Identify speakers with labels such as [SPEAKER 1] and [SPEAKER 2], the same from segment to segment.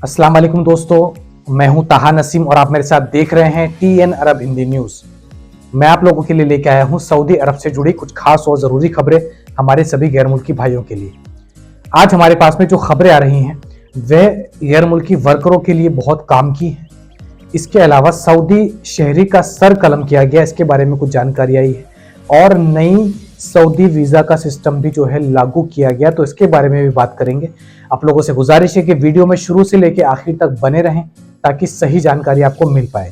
[SPEAKER 1] अस्सलाम वालेकुम दोस्तों, मैं हूं ताहा नसीम और आप मेरे साथ देख रहे हैं TN अरब हिंदी न्यूज। मैं आप लोगों के लिए लेके आया हूं सऊदी अरब से जुड़ी कुछ खास और जरूरी खबरें हमारे सभी गैर मुल्की भाइयों के लिए। आज हमारे पास में जो खबरें आ रही हैं वह गैर मुल्की वर्करों के लिए बहुत काम की है। इसके अलावा सऊदी शहरी का सर कलम किया गया, इसके बारे में कुछ जानकारी आई है और नई सऊदी वीजा का सिस्टम भी जो है लागू किया गया, तो इसके बारे में भी बात करेंगे। आप लोगों से गुजारिश है कि वीडियो में शुरू से लेकर आखिर तक बने रहें ताकि सही जानकारी आपको मिल पाए।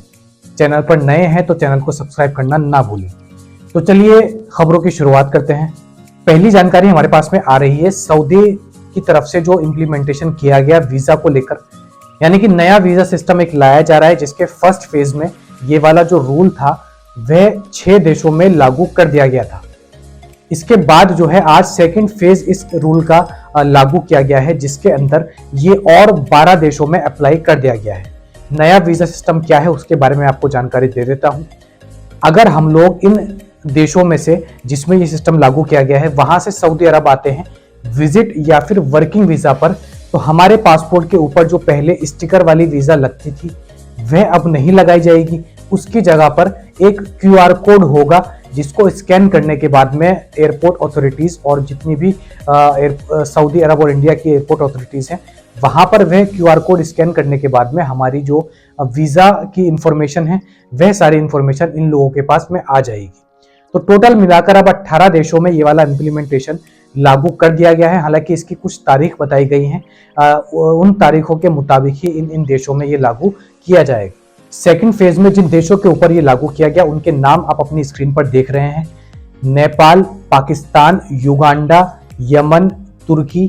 [SPEAKER 1] चैनल पर नए हैं तो चैनल को सब्सक्राइब करना ना भूलें। तो चलिए खबरों की शुरुआत करते हैं। पहली जानकारी हमारे पास में आ रही है सऊदी की तरफ से जो इम्प्लीमेंटेशन किया गया वीजा को लेकर, यानी कि नया वीजा सिस्टम एक लाया जा रहा है जिसके फर्स्ट फेज में ये वाला जो रूल था वह 6 देशों में लागू कर दिया गया था। इसके बाद जो है आज सेकंड फेज इस रूल का लागू किया गया है जिसके अंदर ये और 12 देशों में अप्लाई कर दिया गया है। नया वीजा सिस्टम क्या है उसके बारे में आपको जानकारी दे देता हूं। अगर हम लोग इन देशों में से जिसमें ये सिस्टम लागू किया गया है वहां से सऊदी अरब आते हैं विजिट या फिर वर्किंग वीजा पर, तो हमारे पासपोर्ट के ऊपर जो पहले स्टिकर वाली वीजा लगती थी वह अब नहीं लगाई जाएगी। उसकी जगह पर एक QR कोड होगा जिसको स्कैन करने के बाद में एयरपोर्ट अथॉरिटीज और जितनी भी सऊदी अरब और इंडिया की एयरपोर्ट अथॉरिटीज हैं वहां पर वह QR कोड स्कैन करने के बाद में हमारी जो वीजा की इंफॉर्मेशन है वह सारी इंफॉर्मेशन इन लोगों के पास में आ जाएगी। तो टोटल मिलाकर अब 18 देशों में ये वाला इम्प्लीमेंटेशन लागू कर दिया गया है। हालांकि इसकी कुछ तारीख बताई गई हैं, उन तारीखों के मुताबिक ही इन देशों में ये लागू किया जाएगा। सेकंड फेज में जिन देशों के ऊपर ये लागू किया गया उनके नाम आप अपनी स्क्रीन पर देख रहे हैं। नेपाल, पाकिस्तान, युगांडा, यमन, तुर्की,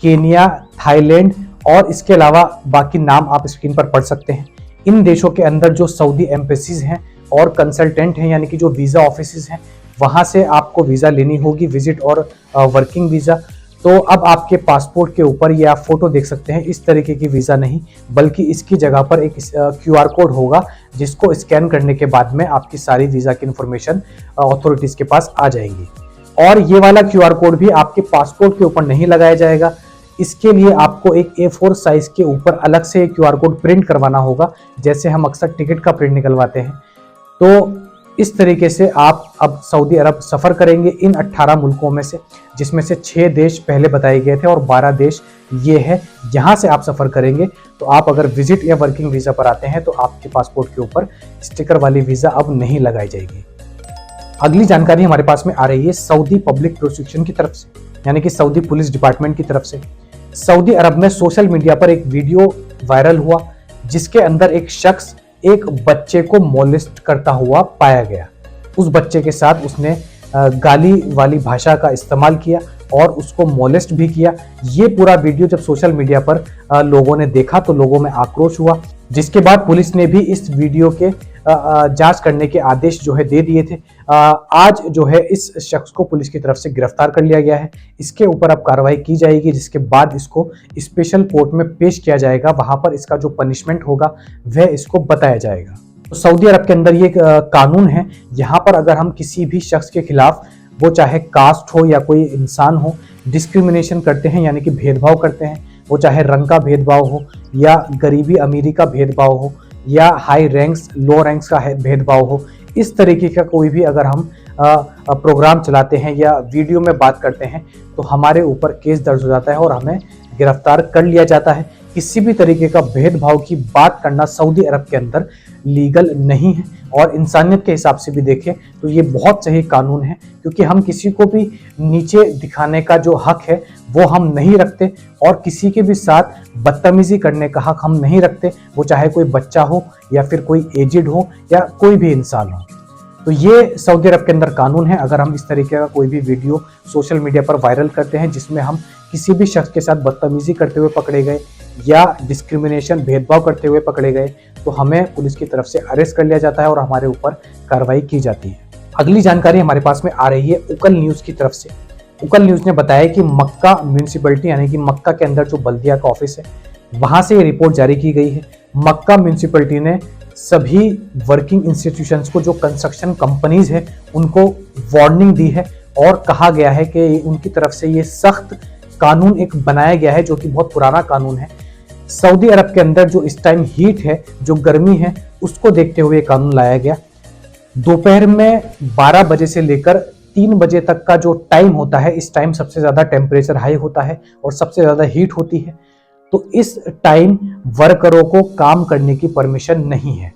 [SPEAKER 1] केनिया, थाईलैंड और इसके अलावा बाकी नाम आप स्क्रीन पर पढ़ सकते हैं। इन देशों के अंदर जो सऊदी एम्बेसीज हैं और कंसल्टेंट हैं, यानी कि जो वीजा ऑफिसेज हैं, वहां से आपको वीजा लेनी होगी, विजिट और वर्किंग वीजा। तो अब आपके पासपोर्ट के ऊपर ये आप फोटो देख सकते हैं, इस तरीके की वीजा नहीं बल्कि इसकी जगह पर एक QR कोड होगा जिसको स्कैन करने के बाद में आपकी सारी वीजा की इंफॉर्मेशन अथॉरिटीज के पास आ जाएंगी। और ये वाला QR कोड भी आपके पासपोर्ट के ऊपर नहीं लगाया जाएगा। इसके लिए आपको एक A4 साइज के ऊपर अलग से QR कोड प्रिंट करवाना होगा, जैसे हम अक्सर टिकट का प्रिंट निकलवाते हैं। तो इस तरीके से आप अब सऊदी अरब सफर करेंगे इन 18 मुल्कों में से, जिसमें से 6 देश पहले बताए गए थे और 12 देश ये है जहां से आप सफर करेंगे। तो आप अगर विजिट या वर्किंग वीजा पर आते हैं तो आपके पासपोर्ट के ऊपर स्टिकर वाली वीजा अब नहीं लगाई जाएगी। अगली जानकारी हमारे पास में आ रही है सऊदी पब्लिक प्रोसिक्यूशन की तरफ से, यानी कि सऊदी पुलिस डिपार्टमेंट की तरफ से। सऊदी अरब में सोशल मीडिया पर एक वीडियो वायरल हुआ जिसके अंदर एक शख्स एक बच्चे को मोलेस्ट करता हुआ पाया गया। उस बच्चे के साथ उसने गाली वाली भाषा का इस्तेमाल किया और उसको मोलेस्ट भी किया। ये पूरा वीडियो जब सोशल मीडिया पर लोगों ने देखा तो लोगों में आक्रोश हुआ, जिसके बाद पुलिस ने भी इस वीडियो के जांच करने के आदेश जो है दे दिए थे। आज जो है इस शख्स को पुलिस की तरफ से गिरफ्तार कर लिया गया है। इसके ऊपर अब कार्रवाई की जाएगी, जिसके बाद इसको स्पेशल कोर्ट में पेश किया जाएगा। वहां पर इसका जो पनिशमेंट होगा वह इसको बताया जाएगा। तो सऊदी अरब के अंदर ये कानून है, यहाँ पर अगर हम किसी भी शख्स के खिलाफ, वो चाहे कास्ट हो या कोई इंसान हो, डिस्क्रिमिनेशन करते हैं यानी कि भेदभाव करते हैं, वो चाहे रंग का भेदभाव हो या गरीबी अमीरी का भेदभाव हो या हाई रैंक्स लो रैंक्स का भेदभाव हो, इस तरीके का कोई भी अगर हम प्रोग्राम चलाते हैं या वीडियो में बात करते हैं तो हमारे ऊपर केस दर्ज हो जाता है और हमें गिरफ्तार कर लिया जाता है। किसी भी तरीके का भेदभाव की बात करना सऊदी अरब के अंदर लीगल नहीं है और इंसानियत के हिसाब से भी देखें तो ये बहुत सही कानून है, क्योंकि हम किसी को भी नीचे दिखाने का जो हक है वो हम नहीं रखते और किसी के भी साथ बदतमीजी करने का हक हम नहीं रखते, वो चाहे कोई बच्चा हो या फिर कोई एजिड हो या कोई भी इंसान हो। तो ये सऊदी अरब के अंदर कानून है। अगर हम इस तरीके का कोई भी वीडियो सोशल मीडिया पर वायरल करते हैं जिसमें हम किसी भी शख्स के साथ बदतमीजी करते हुए पकड़े गए या डिस्क्रिमिनेशन भेदभाव करते हुए पकड़े गए तो हमें पुलिस की तरफ से अरेस्ट कर लिया जाता है और हमारे ऊपर कार्रवाई की जाती है। अगली जानकारी हमारे पास में आ रही है उकल न्यूज़ की तरफ से। उकल न्यूज़ ने बताया कि मक्का म्यूनिसिपैलिटी यानी कि मक्का के अंदर जो बल्दिया का ऑफिस है वहां से ये रिपोर्ट जारी की गई है। मक्का म्यूनिसिपैलिटी ने सभी वर्किंग इंस्टीट्यूशंस को, जो कंस्ट्रक्शन कंपनीज है, उनको वार्निंग दी है और कहा गया है कि उनकी तरफ से ये सख्त कानून एक बनाया गया है जो कि बहुत पुराना कानून है। सऊदी अरब के अंदर जो इस टाइम हीट है, जो गर्मी है, उसको देखते हुए कानून लाया गया। दोपहर में 12 बजे से लेकर 3 बजे तक का जो टाइम होता है, इस टाइम सबसे ज्यादा टेम्परेचर हाई होता है और सबसे ज्यादा हीट होती है। तो इस टाइम वर्करों को काम करने की परमिशन नहीं है।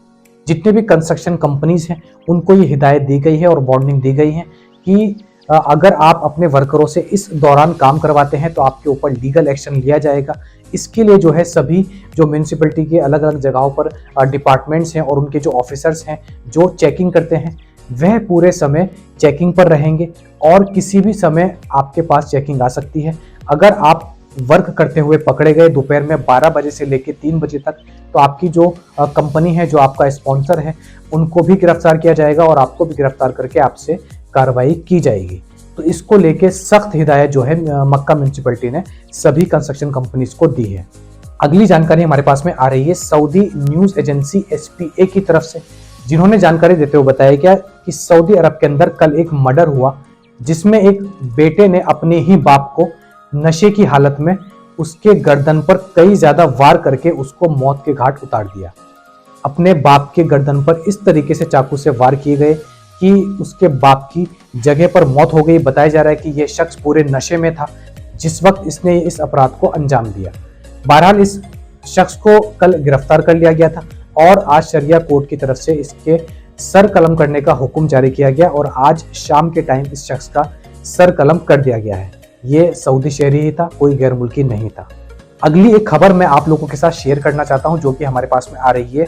[SPEAKER 1] जितने भी कंस्ट्रक्शन कंपनीज हैं उनको ये हिदायत दी गई है और वार्निंग दी गई है कि अगर आप अपने वर्करों से इस दौरान काम करवाते हैं तो आपके ऊपर लीगल एक्शन लिया जाएगा। इसके लिए जो है सभी जो म्यूनिसिपैलिटी के अलग अलग जगहों पर डिपार्टमेंट्स हैं और उनके जो ऑफिसर्स हैं जो चेकिंग करते हैं, वह पूरे समय चेकिंग पर रहेंगे और किसी भी समय आपके पास चेकिंग आ सकती है। अगर आप वर्क करते हुए पकड़े गए दोपहर में 12 बजे से लेकर 3 बजे तक, तो आपकी जो कंपनी है, जो आपका स्पॉन्सर है, उनको भी गिरफ्तार किया जाएगा और आपको भी गिरफ्तार करके आपसे कार्रवाई की जाएगी। तो इसको लेके सख्त हिदायत जो है मक्का म्यूनिसिपैलिटी ने सभी कंस्ट्रक्शन कंपनीज को दी है। अगली जानकारी हमारे पास में आ रही है सऊदी न्यूज एजेंसी SPA की तरफ से, जिन्होंने जानकारी देते हुए बताया क्या कि सऊदी अरब के अंदर कल एक मर्डर हुआ जिसमें एक बेटे ने अपने ही बाप को नशे की हालत में उसके गर्दन पर कई ज्यादा वार करके उसको मौत के घाट उतार दिया। अपने बाप के गर्दन पर इस तरीके से चाकू से वार किए गए कि उसके बाप की जगह पर मौत हो गई। बताया जा रहा है कि यह शख्स पूरे नशे में था जिस वक्त इसने इस अपराध को अंजाम दिया। बहरहाल इस शख्स को कल गिरफ्तार कर लिया गया था और आज शरिया कोर्ट की तरफ से इसके सर कलम करने का हुक्म जारी किया गया और आज शाम के टाइम इस शख्स का सर कलम कर दिया गया है। ये सऊदी शहरी ही था, कोई गैर मुल्की नहीं था। अगली एक खबर मैं आप लोगों के साथ शेयर करना चाहता हूं जो कि हमारे पास में आ रही है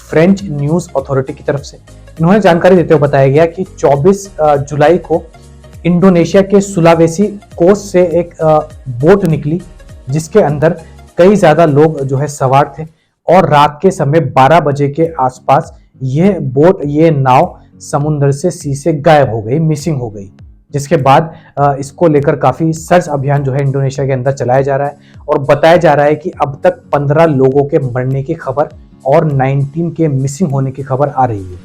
[SPEAKER 1] फ्रेंच न्यूज अथॉरिटी की तरफ से। इन्होंने जानकारी देते हुए बताया गया कि 24 जुलाई को इंडोनेशिया के सुलावेसी कोस्ट से एक बोट निकली जिसके अंदर कई ज्यादा लोग जो है सवार थे और रात के समय 12 बजे के आसपास यह बोट, ये नाव समुद्र से सी से गायब हो गई, मिसिंग हो गई। जिसके बाद इसको लेकर काफी सर्च अभियान जो है इंडोनेशिया के अंदर चलाया जा रहा है और बताया जा रहा है कि अब तक 15 लोगों के मरने की खबर और 19 के मिसिंग होने की खबर आ रही है।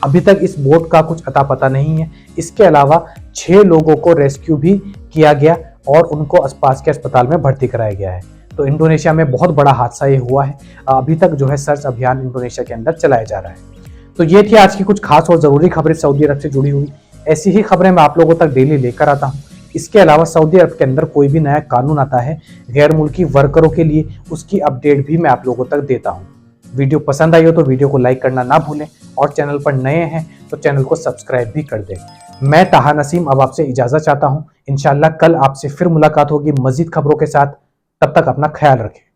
[SPEAKER 1] अभी तक इस बोट का कुछ अता पता नहीं है। इसके अलावा 6 लोगों को रेस्क्यू भी किया गया और उनको आसपास के अस्पताल में भर्ती कराया गया है। तो इंडोनेशिया में बहुत बड़ा हादसा ये हुआ है। अभी तक जो है सर्च अभियान इंडोनेशिया के अंदर चलाया जा रहा है। तो ये थी आज की कुछ खास और जरूरी खबरें सऊदी अरब से जुड़ी हुई। ऐसी ही खबरें मैं आप लोगों तक डेली लेकर आता हूं। इसके अलावा सऊदी अरब के अंदर कोई भी नया कानून आता है गैर मुल्की वर्करों के लिए, उसकी अपडेट भी मैं आप लोगों तक देता हूं। वीडियो पसंद आई हो तो वीडियो को लाइक करना ना भूलें और चैनल पर नए हैं तो चैनल को सब्सक्राइब भी कर दें। मैं ताहा नसीम अब आपसे इजाजत चाहता हूं। इंशाल्लाह कल आपसे फिर मुलाकात होगी मजीद खबरों के साथ। तब तक अपना ख्याल रखें।